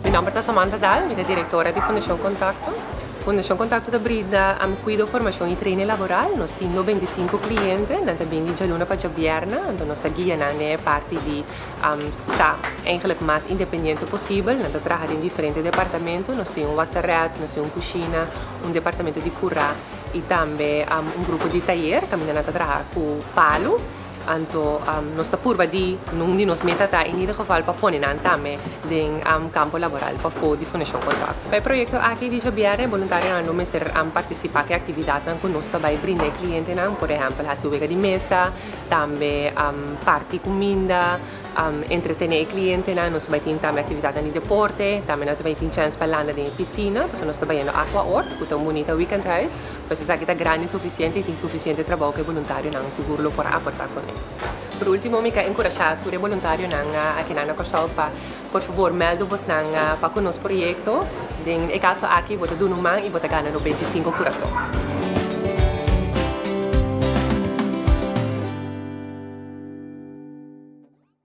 Meu nome é Samantha Dal, sou diretora de Fundação Contacto. Fundação Contacto da Brida cuida formação e treino laboral. Nós temos 95 clientes, nós também de luna para viernes, então nossa guia é parte de tá eigenlijk mais independente possível. Nós trabalhamos em diferentes departamentos. Nós temos wasserette, nós temos cozinha, departamento de cura e também grupo de taller, que nós trabalhamos com palo. Anto nós curva de não de nos metata em ieder geval para pôr na também em campo laboral para fora de Fundação Contacto. Para o projeto aqui de Jabiara voluntário não me ser participar que atividade com nós também brindar cliente não, por exemplo, a sua de mesa, também parte comida, entretener cliente não, nós vai ter também atividade de deporte, também nós vai ter chance para andar em piscina, porque nós também no aqua hort, que é um bonito weekend house, pois se que é grande o suficiente e tem suficiente trabalho que voluntário não seguro para aportar com ele. Por último, me quero encorajar a todos voluntários aqui na Corsal para, por favor, melde-vos para o nosso projeto. Em caso aqui, vou te dar uma mão e vou te ganhar 25 coração.